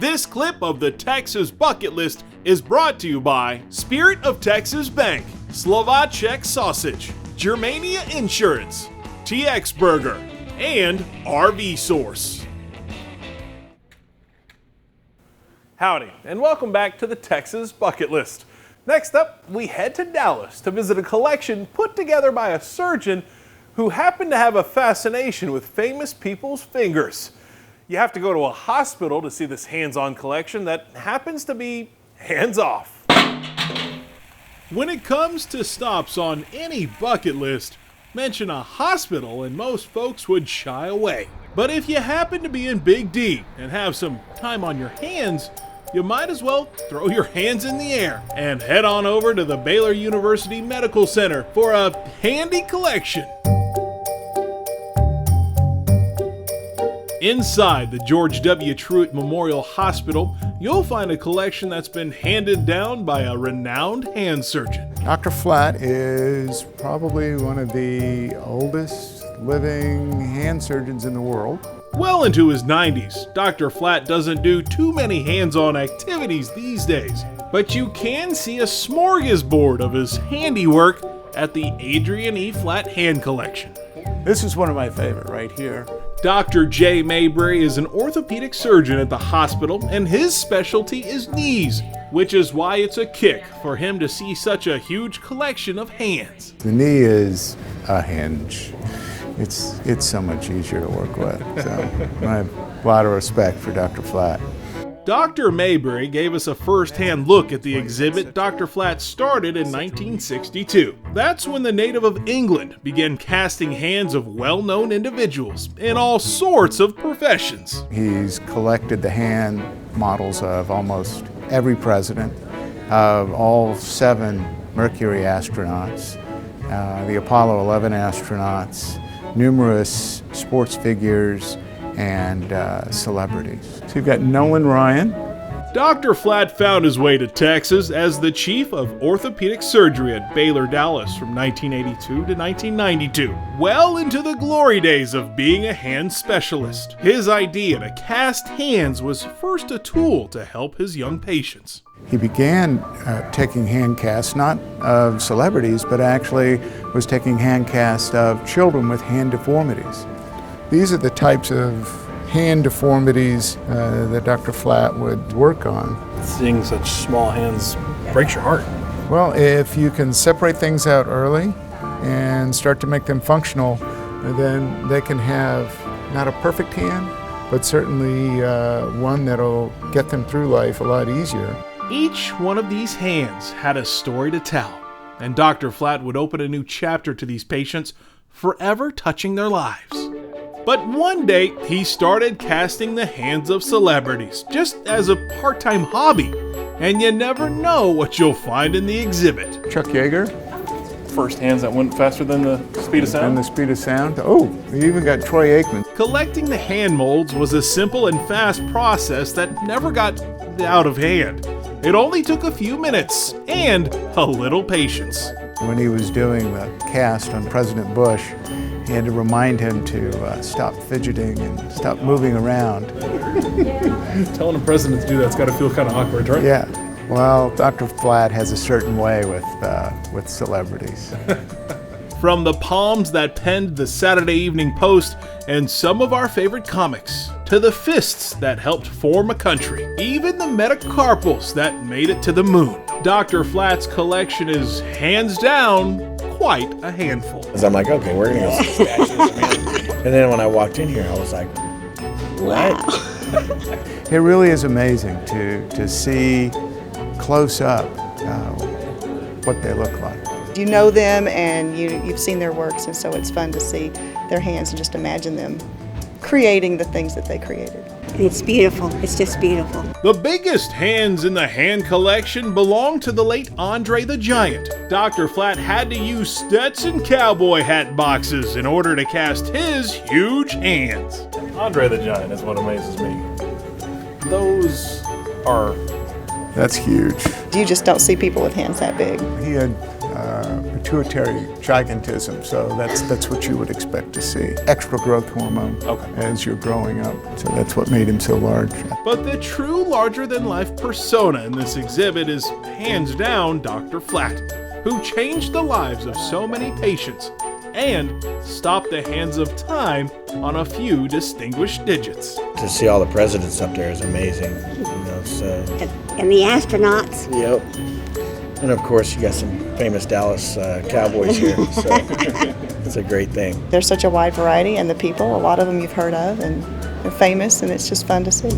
This clip of the Texas Bucket List is brought to you by Spirit of Texas Bank, Slovacek Sausage, Germania Insurance, TX Burger, and RV Source. Howdy, and welcome back to the Texas Bucket List. Next up, we head to Dallas to visit a collection put together by a surgeon who happened to have a fascination with famous people's fingers. You have to go to a hospital to see this hands-on collection that happens to be hands-off. When it comes to stops on any bucket list, mention a hospital and most folks would shy away. But if you happen to be in Big D and have some time on your hands, you might as well throw your hands in the air and head on over to the Baylor University Medical Center for a handy collection. Inside the George W. Truett Memorial Hospital, you'll find a collection that's been handed down by a renowned hand surgeon. Dr. Flatt is probably one of the oldest living hand surgeons in the world. Well into his 90s, Dr. Flatt doesn't do too many hands-on activities these days, but you can see a smorgasbord of his handiwork at the Adrian E. Flatt Hand Collection. This is one of my favorite right here. Dr. J. Mayberry is an orthopedic surgeon at the hospital, and his specialty is knees, which is why it's a kick for him to see such a huge collection of hands. The knee is a hinge. It's so much easier to work with. So I have a lot of respect for Dr. Flatt. Dr. Mayberry gave us a first-hand look at the exhibit Dr. Flatt started in 1962. That's when the native of England began casting hands of well-known individuals in all sorts of professions. He's collected the hand models of almost every president, of all 7 Mercury astronauts, the Apollo 11 astronauts, numerous sports figures, and celebrities. So you've got Nolan Ryan. Dr. Flatt found his way to Texas as the chief of orthopedic surgery at Baylor, Dallas from 1982 to 1992, well into the glory days of being a hand specialist. His idea to cast hands was first a tool to help his young patients. He began taking hand casts, not of celebrities, but actually was taking hand casts of children with hand deformities. These are the types of hand deformities that Dr. Flatt would work on. Seeing such small hands breaks your heart. Well, if you can separate things out early and start to make them functional, then they can have not a perfect hand, but certainly one that'll get them through life a lot easier. Each one of these hands had a story to tell, and Dr. Flatt would open a new chapter to these patients, forever touching their lives. But one day, he started casting the hands of celebrities, just as a part-time hobby. And you never know what you'll find in the exhibit. Chuck Yeager. First hands that went faster than the speed of sound. And the speed of sound. Oh, we even got Troy Aikman. Collecting the hand molds was a simple and fast process that never got out of hand. It only took a few minutes and a little patience. When he was doing the cast on President Bush, he had to remind him to stop fidgeting and stop moving around. Telling a president to do that's got to feel kind of awkward, right? Yeah. Well, Dr. Flatt has a certain way with celebrities. From the palms that penned the Saturday Evening Post and some of our favorite comics, to the fists that helped form a country, even the metacarpals that made it to the moon, Dr. Flatt's collection is hands down quite a handful. So I'm like, okay, we're gonna go see statues. And then when I walked in here, I was like, what? It really is amazing to see close up what they look like. You know them and you've seen their works, and so it's fun to see their hands and just imagine them creating the things that they created. It's beautiful. It's just beautiful. The biggest hands in the hand collection belong to the late Andre the Giant. Dr. Flatt had to use Stetson cowboy hat boxes in order to cast his huge hands. Andre the Giant is what amazes me. Those are... That's huge. You just don't see people with hands that big. He had pituitary gigantism, so that's what you would expect to see. Extra growth hormone as you're growing up, so that's what made him so large. But the true larger-than-life persona in this exhibit is hands down Dr. Flatt, who changed the lives of so many patients and stopped the hands of time on a few distinguished digits. To see all the presidents up there is amazing. You know, so. And the astronauts. Yep. And of course, you got some famous Dallas Cowboys here, so it's a great thing. There's such a wide variety, and the people, a lot of them you've heard of, and they're famous, and it's just fun to see.